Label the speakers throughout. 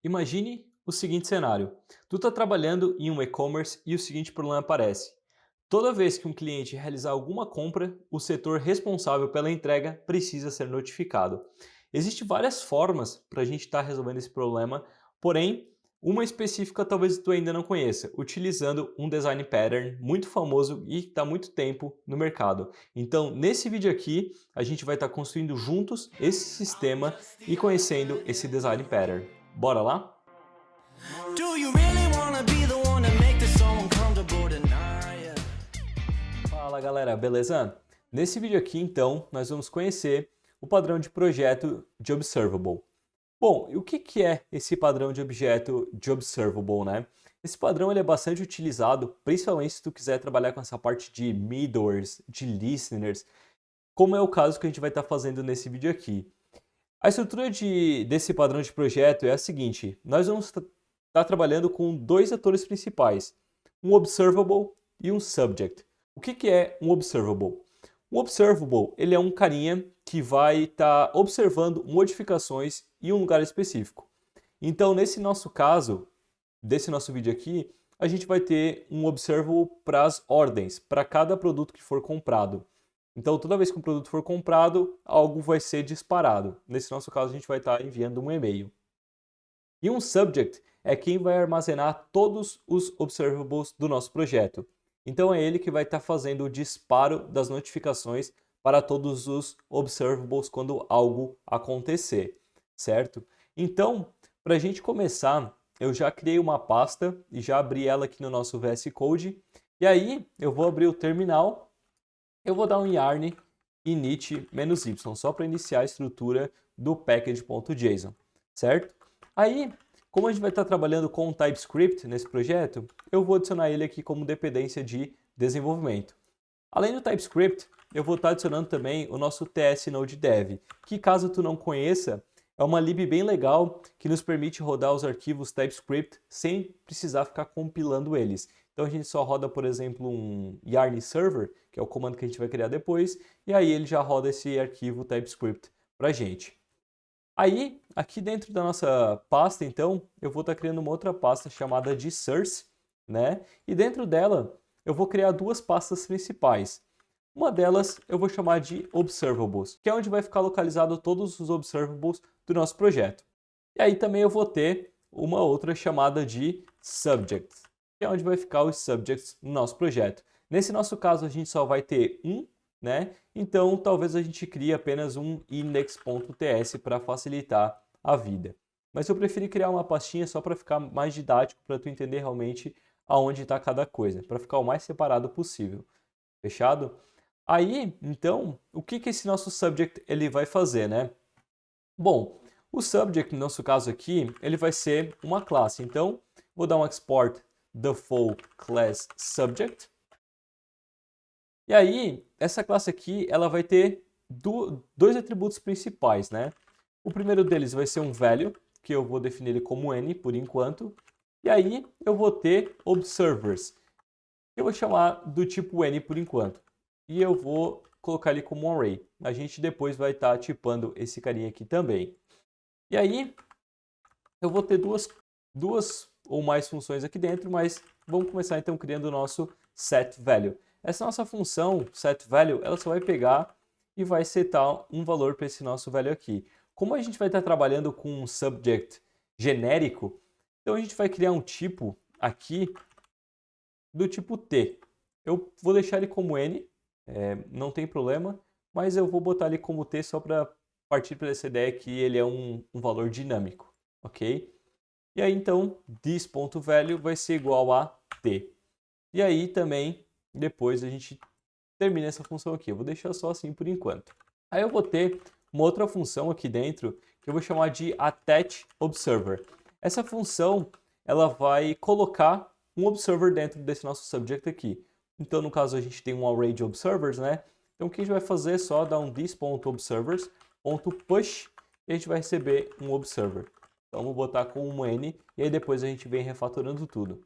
Speaker 1: Imagine o seguinte cenário. Tu está trabalhando em um e-commerce e o seguinte problema aparece. Toda vez que um cliente realizar alguma compra, o setor responsável pela entrega precisa ser notificado. Existem várias formas para a gente estar resolvendo esse problema, porém, uma específica talvez tu ainda não conheça, utilizando um design pattern muito famoso e que está há muito tempo no mercado. Então, nesse vídeo aqui, a gente vai estar construindo juntos esse sistema e conhecendo esse design pattern. Bora lá?
Speaker 2: Do you really wanna be the one to make this so uncomfortable tonight?
Speaker 1: Fala galera, beleza? Nesse vídeo aqui então nós vamos conhecer o padrão de projeto de Observable. Bom, e o que é esse padrão de objeto de Observable, né? Esse padrão ele é bastante utilizado, principalmente se tu quiser trabalhar com essa parte de middlewares, de listeners, como é o caso que a gente vai estar fazendo nesse vídeo aqui. A estrutura desse padrão de projeto é a seguinte: nós vamos estar trabalhando com dois atores principais, um Observable e um Subject. O que é um Observable? Um Observable ele é um carinha que vai estar observando modificações em um lugar específico. Então, nesse nosso caso, desse nosso vídeo aqui, a gente vai ter um Observable para as ordens, para cada produto que for comprado. Então, toda vez que um produto for comprado, algo vai ser disparado. Nesse nosso caso, a gente vai estar enviando um e-mail. E um subject é quem vai armazenar todos os observables do nosso projeto. Então, é ele que vai estar fazendo o disparo das notificações para todos os observables quando algo acontecer, certo? Então, para a gente começar, eu já criei uma pasta e já abri ela aqui no nosso VS Code. E aí, eu vou abrir o terminal. Eu vou dar um yarn init-y, só para iniciar a estrutura do package.json, certo? Aí, como a gente vai estar trabalhando com TypeScript nesse projeto, eu vou adicionar ele aqui como dependência de desenvolvimento. Além do TypeScript, eu vou estar adicionando também o nosso TS Node Dev, que caso tu não conheça, é uma lib bem legal que nos permite rodar os arquivos TypeScript sem precisar ficar compilando eles. Então a gente só roda, por exemplo, um yarn server, que é o comando que a gente vai criar depois, e aí ele já roda esse arquivo TypeScript para a gente. Aí, aqui dentro da nossa pasta, então, eu vou estar criando uma outra pasta chamada de source, né? E dentro dela, eu vou criar duas pastas principais. Uma delas eu vou chamar de Observables, que é onde vai ficar localizado todos os observables do nosso projeto. E aí também eu vou ter uma outra chamada de Subjects, que é onde vai ficar os subjects no nosso projeto. Nesse nosso caso, a gente só vai ter um, né? Então, talvez a gente crie apenas um index.ts para facilitar a vida. Mas eu preferi criar uma pastinha só para ficar mais didático, para tu entender realmente aonde está cada coisa, para ficar o mais separado possível. Fechado? Aí, então, o que esse nosso subject ele vai fazer, né? Bom, o subject, no nosso caso aqui, ele vai ser uma classe. Então, vou dar um export default class subject. E aí, essa classe aqui, ela vai ter dois atributos principais, né? O primeiro deles vai ser um value, que eu vou definir ele como n por enquanto. E aí, eu vou ter observers, que eu vou chamar do tipo n por enquanto. E eu vou colocar ele como um array. A gente depois vai estar tipando esse carinha aqui também. E aí, eu vou ter duas ou mais funções aqui dentro, mas vamos começar então criando o nosso setValue. Essa nossa função setValue, ela só vai pegar e vai setar um valor para esse nosso value aqui. Como a gente vai estar trabalhando com um subject genérico, então a gente vai criar um tipo aqui do tipo T. Eu vou deixar ele como N, não tem problema, mas eu vou botar ele como T só para partir para essa ideia que ele é um valor dinâmico, ok? E aí então, this.value vai ser igual a T. E aí também, depois a gente termina essa função aqui. Eu vou deixar só assim por enquanto. Aí eu vou ter uma outra função aqui dentro que eu vou chamar de attachObserver. Essa função, ela vai colocar um observer dentro desse nosso subject aqui. Então, no caso, a gente tem um array de observers, né? Então, o que a gente vai fazer é só dar um this.observers.push e a gente vai receber um observer. Então, vou botar com um n e aí depois a gente vem refatorando tudo.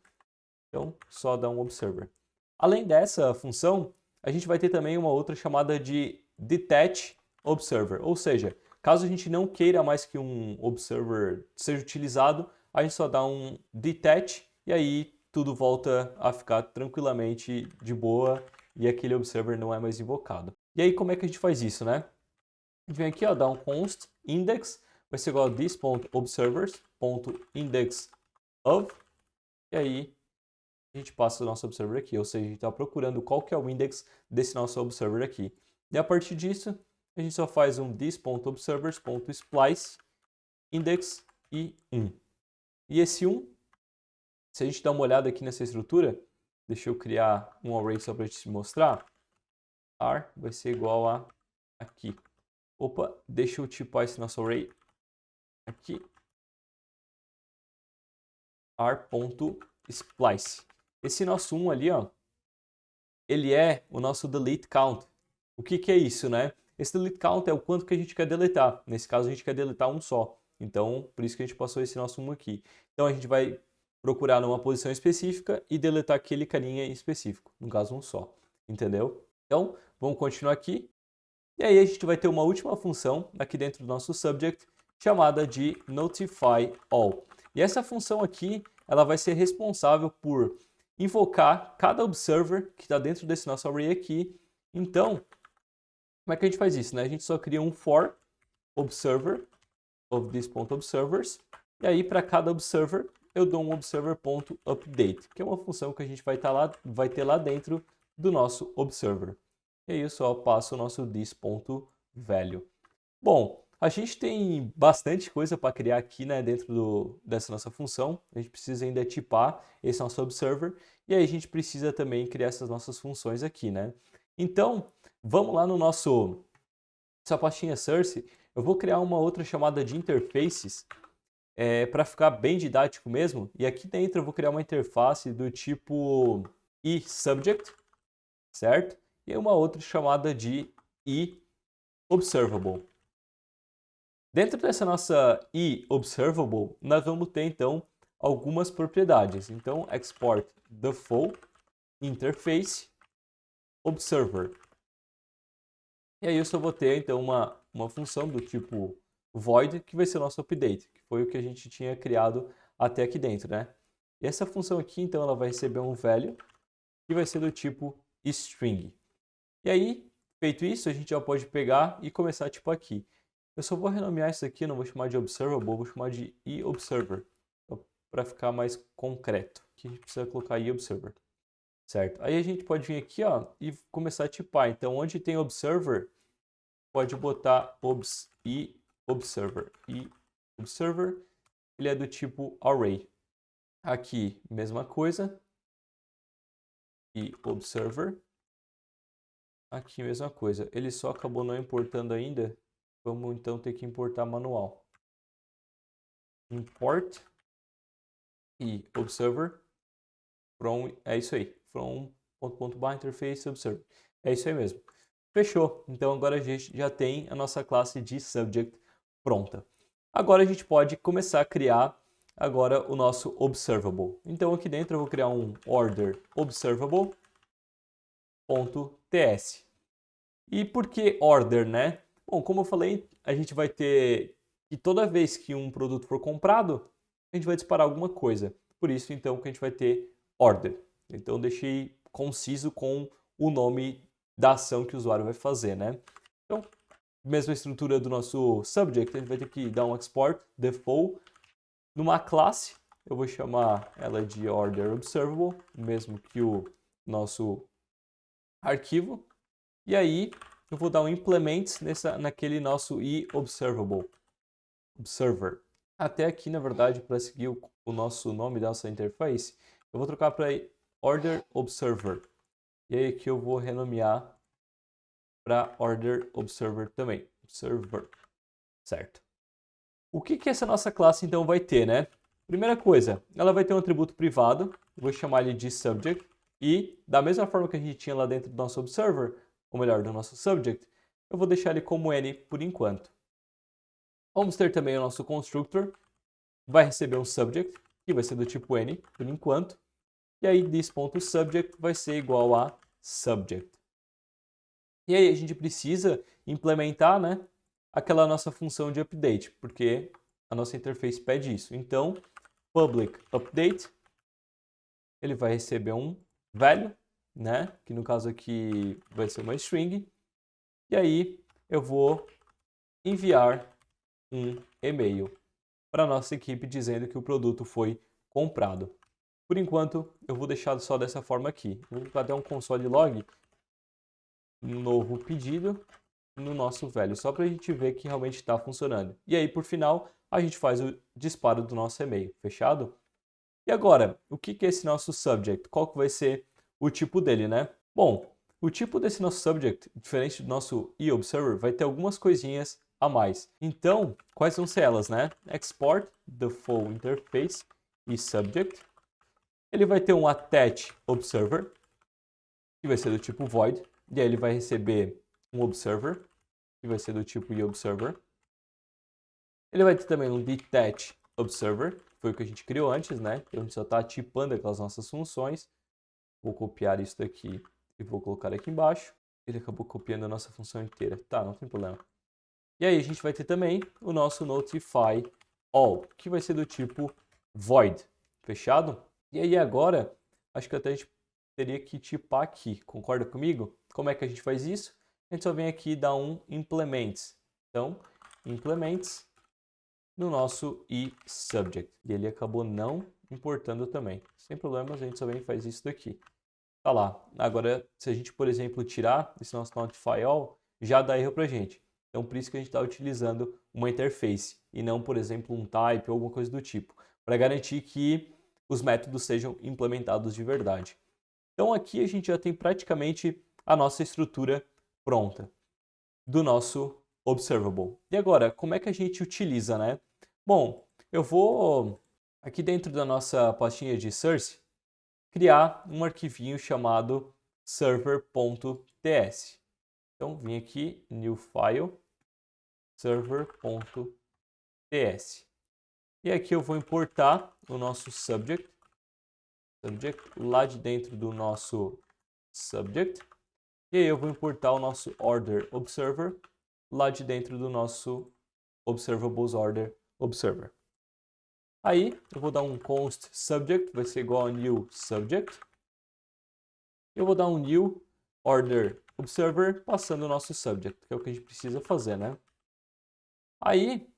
Speaker 1: Então, só dar um observer. Além dessa função, a gente vai ter também uma outra chamada de detachObserver. Ou seja, caso a gente não queira mais que um observer seja utilizado, a gente só dá um detach e aí tudo volta a ficar tranquilamente de boa e aquele observer não é mais invocado. E aí como é que a gente faz isso, né? A gente vem aqui, ó, dá um const index, vai ser igual a this.observers.index of, e aí a gente passa o nosso observer aqui, ou seja, a gente está procurando qual que é o index desse nosso observer aqui. E a partir disso, a gente só faz um this.observers.splice index e 1. E esse 1, se a gente dá uma olhada aqui nessa estrutura, deixa eu criar um array só para te mostrar, r vai ser igual a aqui. Opa, deixa eu tipar esse nosso array aqui, r.splice. Esse nosso 1 ali, ó, ele é o nosso delete count. O que que é isso, né? Esse delete count é o quanto que a gente quer deletar. Nesse caso, a gente quer deletar um só. Então, por isso que a gente passou esse nosso 1 aqui. Então, a gente vai procurar numa posição específica e deletar aquele carinha específico. No caso, um só. Entendeu? Então, vamos continuar aqui. E aí, a gente vai ter uma última função aqui dentro do nosso subject, chamada de notify all. E essa função aqui, ela vai ser responsável por invocar cada observer que está dentro desse nosso array aqui. Então, como é que a gente faz isso, né? A gente só cria um for observer of this.observers, e aí para cada observer eu dou um observer.update, que é uma função que a gente vai ter lá dentro do nosso observer. E aí eu só passo o nosso this.value. Bom, a gente tem bastante coisa para criar aqui, né, dentro dessa nossa função. A gente precisa ainda tipar esse nosso observer e aí a gente precisa também criar essas nossas funções aqui, né? Então, vamos lá no essa pastinha source. Eu vou criar uma outra chamada de interfaces para ficar bem didático mesmo. E aqui dentro eu vou criar uma interface do tipo eSubject, certo? E uma outra chamada de eObservable. Dentro dessa nossa eObservable, nós vamos ter então algumas propriedades. Então, export default interface observer. E aí eu só vou ter então uma função do tipo void, que vai ser o nosso update, que foi o que a gente tinha criado até aqui dentro, né? E essa função aqui, então, ela vai receber um value, que vai ser do tipo string. E aí, feito isso, a gente já pode pegar e começar tipo aqui. Eu só vou renomear isso aqui, não vou chamar de observable, vou chamar de eObserver, para ficar mais concreto. Aqui a gente precisa colocar eObserver, certo? Aí a gente pode vir aqui, ó, e começar a tipar. Então, onde tem observer, pode botar eObserver. eObserver, ele é do tipo array. Aqui, mesma coisa. eObserver. Aqui, mesma coisa. Ele só acabou não importando ainda. Vamos então ter que importar manual. Import eObserver from, é isso aí, from .interface observer. É isso aí mesmo. Fechou. Então agora a gente já tem a nossa classe de subject pronta. Agora a gente pode começar a criar agora o nosso observable. Então aqui dentro eu vou criar um order observable.ts. E por que order, né? Bom, como eu falei, a gente vai ter que toda vez que um produto for comprado, a gente vai disparar alguma coisa. Por isso, então, que a gente vai ter order. Então, deixei conciso com o nome da ação que o usuário vai fazer, né? Então, mesma estrutura do nosso subject, a gente vai ter que dar um export default numa classe. Eu vou chamar ela de order observable, mesmo que o nosso arquivo. E aí, eu vou dar um implement naquele nosso eObservable observer. Até aqui, na verdade, para seguir o nosso nome da nossa interface, eu vou trocar para order observer. E aí aqui eu vou renomear para order observer também. Observer. Certo. O que essa nossa classe então vai ter, né? Primeira coisa, ela vai ter um atributo privado. Eu vou chamar ele de subject. E da mesma forma que a gente tinha lá dentro do nosso observer, ou melhor, do nosso subject, eu vou deixar ele como N por enquanto. Vamos ter também o nosso constructor, vai receber um subject, que vai ser do tipo N por enquanto, e aí this.subject vai ser igual a subject. E aí a gente precisa implementar, né, aquela nossa função de update, porque a nossa interface pede isso. Então, public update, ele vai receber um value, né? Que no caso aqui vai ser uma string. E aí eu vou enviar um e-mail para a nossa equipe dizendo que o produto foi comprado. Por enquanto, eu vou deixar só dessa forma aqui. Vou colocar até um console log, um novo pedido no nosso velho, só para a gente ver que realmente está funcionando. E aí, por final, a gente faz o disparo do nosso e-mail, fechado? E agora, o que é esse nosso subject? Qual que vai ser o tipo dele, né? Bom, o tipo desse nosso subject, diferente do nosso eObserver, vai ter algumas coisinhas a mais. Então, quais vão ser elas, né? Export the full interface e subject. Ele vai ter um attach observer, que vai ser do tipo void, e aí ele vai receber um observer, que vai ser do tipo eObserver. Ele vai ter também um detach observer, que foi o que a gente criou antes, né? A gente só está tipando aquelas nossas funções. Vou copiar isso daqui e vou colocar aqui embaixo. Ele acabou copiando a nossa função inteira. Tá, não tem problema. E aí a gente vai ter também o nosso notify all, que vai ser do tipo void. Fechado? E aí agora, acho que até a gente teria que tipar aqui. Concorda comigo? Como é que a gente faz isso? A gente só vem aqui e dá um implements. Então, implements no nosso eSubject. E ele acabou não importando também. Sem problemas, a gente só vem e faz isso daqui. Tá lá. Agora, se a gente, por exemplo, tirar esse nosso notify all, já dá erro pra gente. Então, por isso que a gente está utilizando uma interface e não, por exemplo, um type ou alguma coisa do tipo, para garantir que os métodos sejam implementados de verdade. Então, aqui a gente já tem praticamente a nossa estrutura pronta do nosso observable. E agora, como é que a gente utiliza, né? Bom, eu vou aqui dentro da nossa pastinha de source criar um arquivinho chamado server.ts. Então, vim aqui, new file, server.ts. E aqui eu vou importar o nosso subject lá de dentro do nosso subject. E aí eu vou importar o nosso order observer lá de dentro do nosso observables order observer. Aí eu vou dar um const subject, vai ser igual a new subject. Eu vou dar um new order observer passando o nosso subject, que é o que a gente precisa fazer, né? Aí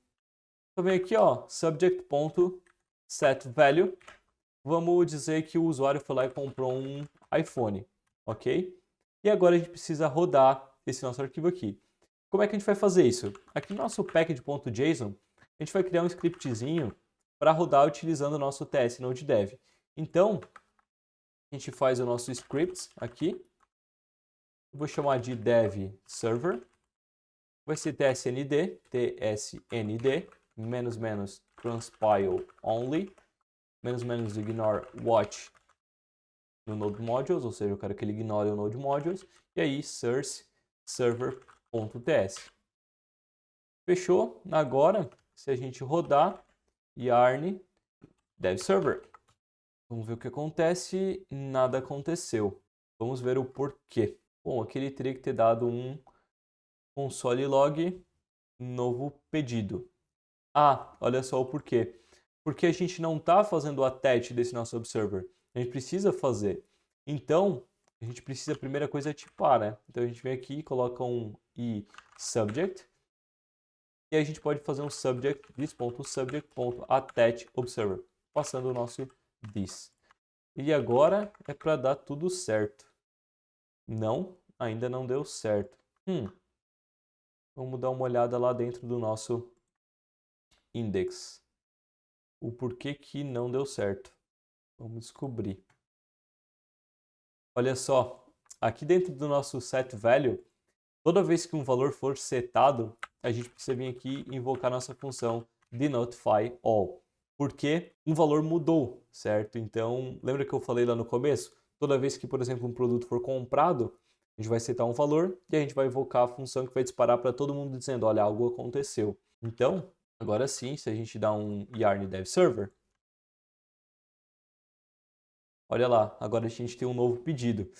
Speaker 1: eu venho aqui, ó, subject.setValue. Vamos dizer que o usuário foi lá e comprou um iPhone, ok? E agora a gente precisa rodar esse nosso arquivo aqui. Como é que a gente vai fazer isso? Aqui no nosso package.json, a gente vai criar um scriptzinho para rodar utilizando o nosso TS Node.dev. Então, a gente faz o nosso script aqui. Eu vou chamar de dev server. Vai ser tsnd, menos transpile only, menos ignore watch no node modules, ou seja, eu quero que ele ignore o node modules, e aí source server.ts. Fechou? Agora, se a gente rodar yarn dev server, vamos ver o que acontece. Nada aconteceu. Vamos ver o porquê. Bom, aqui ele teria que ter dado um console log novo pedido. Ah, olha só o porquê. Porque a gente não está fazendo o attach desse nosso observer. A gente precisa fazer. Então, a gente precisa, a primeira coisa é tipar, né? Então a gente vem aqui e coloca um eSubject. E aí a gente pode fazer um subject, this.subject.attach observer, passando o nosso this. E agora é para dar tudo certo. Não, ainda não deu certo. Vamos dar uma olhada lá dentro do nosso index. O porquê que não deu certo. Vamos descobrir. Olha só, aqui dentro do nosso setValue, toda vez que um valor for setado, a gente precisa vir aqui e invocar nossa função denotifyAll. Porque um valor mudou, certo? Então, lembra que eu falei lá no começo? Toda vez que, por exemplo, um produto for comprado, a gente vai setar um valor e a gente vai invocar a função que vai disparar para todo mundo dizendo, olha, algo aconteceu. Então, agora sim, se a gente dá um yarn dev server, olha lá, agora a gente tem um novo pedido.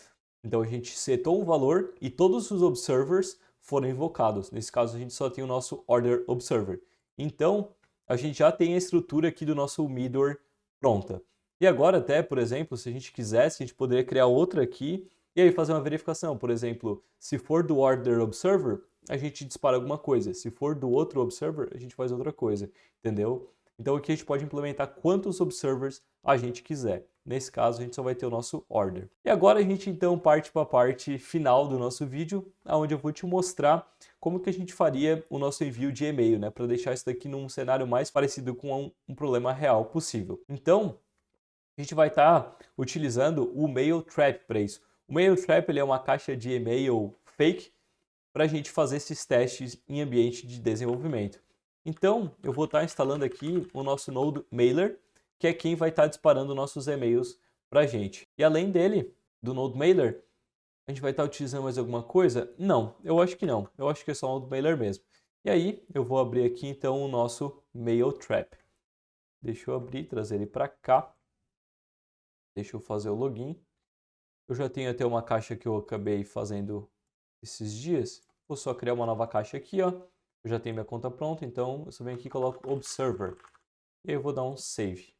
Speaker 1: Então a gente setou um valor e todos os observers foram invocados. Nesse caso a gente só tem o nosso order observer. Então a gente já tem a estrutura aqui do nosso middleware pronta. E agora até, por exemplo, se a gente quisesse, a gente poderia criar outra aqui e aí fazer uma verificação. Por exemplo, se for do order observer, a gente dispara alguma coisa. Se for do outro observer, a gente faz outra coisa, entendeu? Então aqui a gente pode implementar quantos observers a gente quiser. Nesse caso, a gente só vai ter o nosso order. E agora a gente então parte para a parte final do nosso vídeo, onde eu vou te mostrar como que a gente faria o nosso envio de e-mail, né? Para deixar isso daqui num cenário mais parecido com um problema real possível. Então, a gente vai estar utilizando o Mailtrap para isso. O Mailtrap ele é uma caixa de e-mail fake para a gente fazer esses testes em ambiente de desenvolvimento. Então, eu vou estar instalando aqui o nosso Node Mailer, que é quem vai estar disparando nossos e-mails para a gente. E além dele, do Node Mailer, a gente vai estar utilizando mais alguma coisa? Não, eu acho que não. Eu acho que é só o Node Mailer mesmo. E aí, eu vou abrir aqui então o nosso Mailtrap. Deixa eu abrir, trazer ele para cá. Deixa eu fazer o login. Eu já tenho até uma caixa que eu acabei fazendo esses dias. Vou só criar uma nova caixa aqui, ó. Eu já tenho minha conta pronta, então eu só venho aqui e coloco Observer. E aí eu vou dar um Save.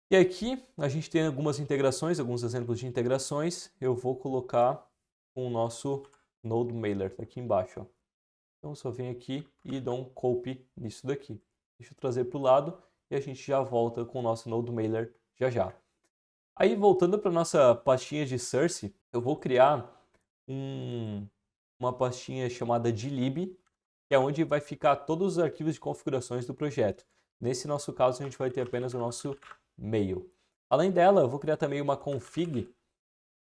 Speaker 1: E aqui a gente tem algumas integrações, alguns exemplos de integrações. Eu vou colocar com o nosso Node Mailer, tá aqui embaixo, ó. Então eu só venho aqui e dou um copy nisso daqui. Deixa eu trazer para o lado e a gente já volta com o nosso Node Mailer já já. Aí voltando para nossa pastinha de source, eu vou criar uma pastinha chamada de lib, que é onde vai ficar todos os arquivos de configurações do projeto. Nesse nosso caso, a gente vai ter apenas o nosso mail. Além dela, eu vou criar também uma config,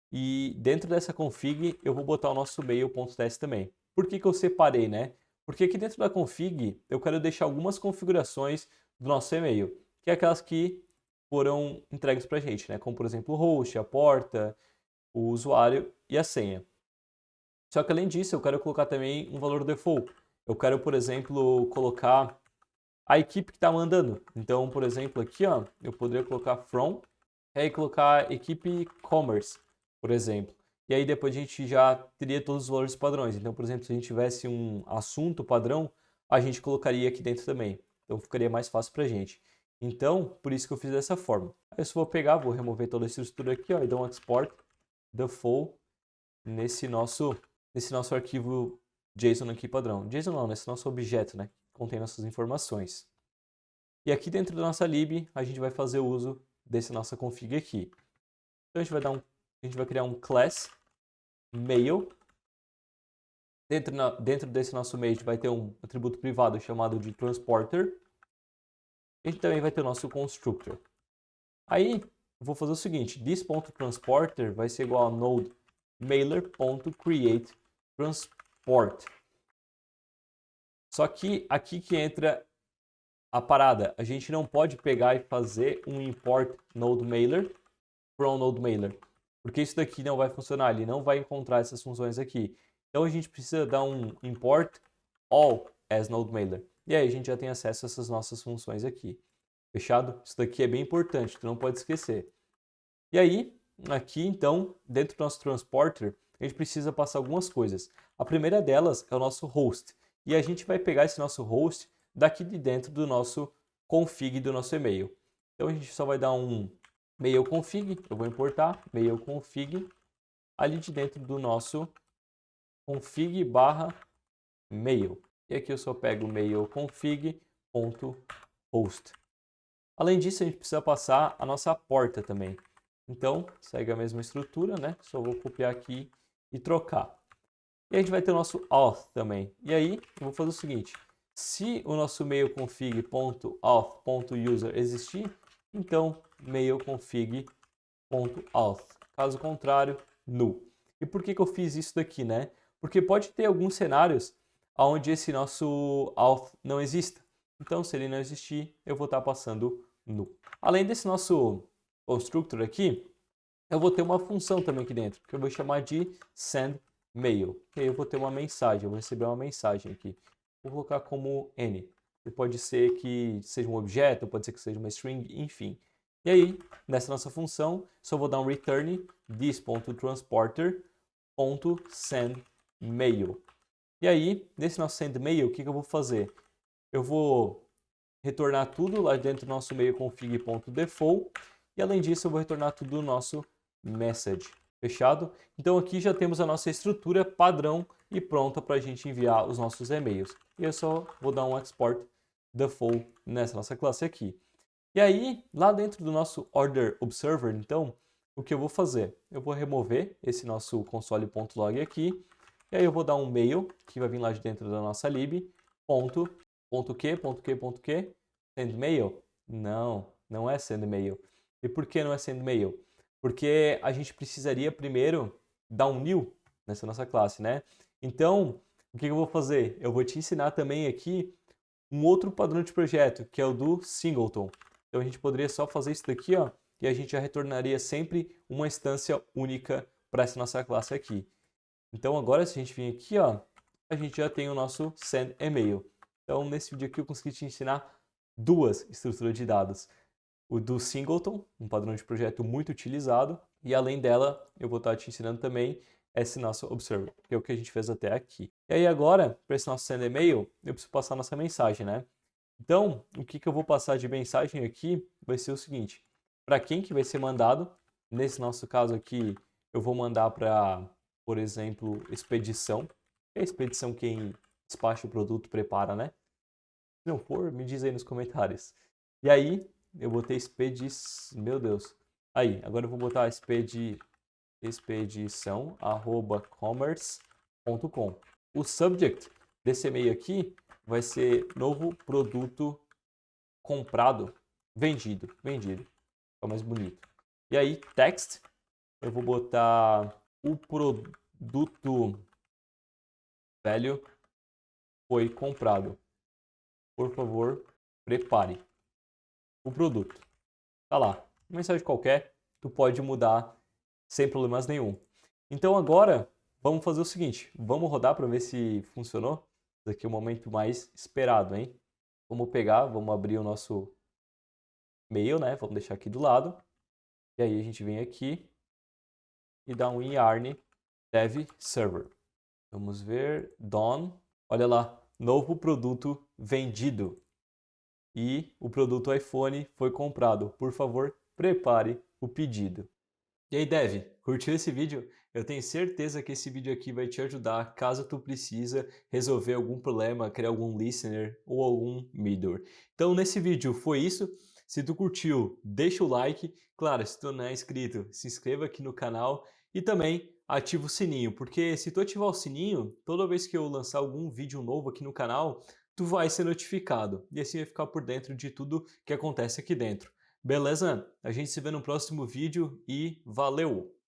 Speaker 1: e dentro dessa config eu vou botar o nosso mail.ts também. Por que eu separei, né? Porque aqui dentro da config eu quero deixar algumas configurações do nosso e-mail, que é aquelas que foram entregues para a gente, né? Como por exemplo o host, a porta, o usuário e a senha. Só que além disso, eu quero colocar também um valor default. Eu quero, por exemplo, colocar a equipe que está mandando. Então, por exemplo, aqui, ó, eu poderia colocar from e aí colocar equipe commerce, por exemplo. E aí depois a gente já teria todos os valores padrões. Então, por exemplo, se a gente tivesse um assunto padrão, a gente colocaria aqui dentro também. Então ficaria mais fácil para a gente. Então, por isso que eu fiz dessa forma. Aí eu só vou pegar, vou remover toda essa estrutura aqui, ó, e dar um export default nesse nosso arquivo JSON aqui padrão. JSON não, nesse nosso objeto, né, que contém nossas informações. E aqui dentro da nossa lib, a gente vai fazer uso dessa nossa config aqui. Então a gente vai criar um class mail. Dentro desse nosso mail, a gente vai ter um atributo privado chamado de transporter. A gente também vai ter o nosso constructor. Aí, eu vou fazer o seguinte, this.transporter vai ser igual a node mailer.createTransport. Só que aqui que entra a parada. A gente não pode pegar e fazer um import node mailer from node mailer, porque isso daqui não vai funcionar, ele não vai encontrar essas funções aqui. Então a gente precisa dar um import all as node mailer. E aí a gente já tem acesso a essas nossas funções aqui. Fechado? Isso daqui é bem importante, tu não pode esquecer. E aí, aqui então, dentro do nosso transporter, a gente precisa passar algumas coisas. A primeira delas é o nosso host. E a gente vai pegar esse nosso host daqui de dentro do nosso config do nosso e-mail. Então a gente só vai dar um mail config, eu vou importar mail config ali de dentro do nosso config barra mail. E aqui eu só pego mail config.host. Além disso, a gente precisa passar a nossa porta também. Então, segue a mesma estrutura, né? Só vou copiar aqui e trocar. E a gente vai ter o nosso auth também. E aí, eu vou fazer o seguinte. Se o nosso mail config.auth.user existir, então mail config.auth. Caso contrário, null. E por que eu fiz isso daqui, né? Porque pode ter alguns cenários onde esse nosso auth não exista. Então, se ele não existir, eu vou estar passando null. Além desse nosso constructor aqui, eu vou ter uma função também aqui dentro, que eu vou chamar de sendMail. E aí eu vou ter uma mensagem, eu vou receber uma mensagem aqui. Vou colocar como N. E pode ser que seja um objeto, pode ser que seja uma string, enfim. E aí, nessa nossa função, só vou dar um return this.transporter.sendMail. E aí, nesse nosso sendMail, o que eu vou fazer? Eu vou retornar tudo lá dentro do nosso e-mail config.default. E além disso, eu vou retornar tudo no nosso message. Fechado? Então aqui já temos a nossa estrutura padrão e pronta para a gente enviar os nossos e-mails. E eu só vou dar um export default nessa nossa classe aqui. E aí, lá dentro do nosso order observer, então, o que eu vou fazer? Eu vou remover esse nosso console.log aqui. E aí eu vou dar um mail, que vai vir lá de dentro da nossa lib, quê? Send mail? Não, não é send mail. E por que não é send mail? Porque a gente precisaria primeiro dar um new nessa nossa classe, né? Então, o que eu vou fazer? Eu vou te ensinar também aqui um outro padrão de projeto, que é o do singleton. Então a gente poderia só fazer isso daqui, ó, e a gente já retornaria sempre uma instância única para essa nossa classe aqui. Então agora, se a gente vir aqui, ó, a gente já tem o nosso send email. Então nesse vídeo aqui eu consegui te ensinar duas estruturas de dados. O do singleton, um padrão de projeto muito utilizado, e além dela eu vou estar te ensinando também esse nosso observer, que é o que a gente fez até aqui. E aí agora, para esse nosso send email, eu preciso passar a nossa mensagem, né? Então, o que eu vou passar de mensagem aqui vai ser o seguinte: para quem que vai ser mandado, nesse nosso caso aqui, eu vou mandar para, por exemplo, expedição. É a expedição quem despacha o produto prepara, né? Se não for, me diz aí nos comentários. E aí, eu botei meu Deus. Aí, agora eu vou botar expedição@commerce.com. O subject desse e-mail aqui vai ser novo produto comprado, vendido. Fica mais bonito. E aí, text, eu vou botar o produto velho foi comprado. Por favor, prepare o produto. Tá lá, uma mensagem qualquer, tu pode mudar sem problemas nenhum. Então agora, vamos fazer o seguinte, vamos rodar para ver se funcionou. Esse aqui é o momento mais esperado, hein? Vamos pegar, vamos abrir o nosso e-mail, né? Vamos deixar aqui do lado. E aí a gente vem aqui e dá um yarn dev server. Vamos ver, done. Olha lá, novo produto vendido. E o produto iPhone foi comprado. Por favor, prepare o pedido. E aí, Dev, curtiu esse vídeo? Eu tenho certeza que esse vídeo aqui vai te ajudar caso tu precisa resolver algum problema, criar algum listener ou algum middleware. Então, nesse vídeo foi isso. Se tu curtiu, deixa o like. Claro, se tu não é inscrito, se inscreva aqui no canal e também ativa o sininho, porque se tu ativar o sininho, toda vez que eu lançar algum vídeo novo aqui no canal, tu vai ser notificado e assim vai ficar por dentro de tudo que acontece aqui dentro. Beleza? A gente se vê no próximo vídeo e valeu!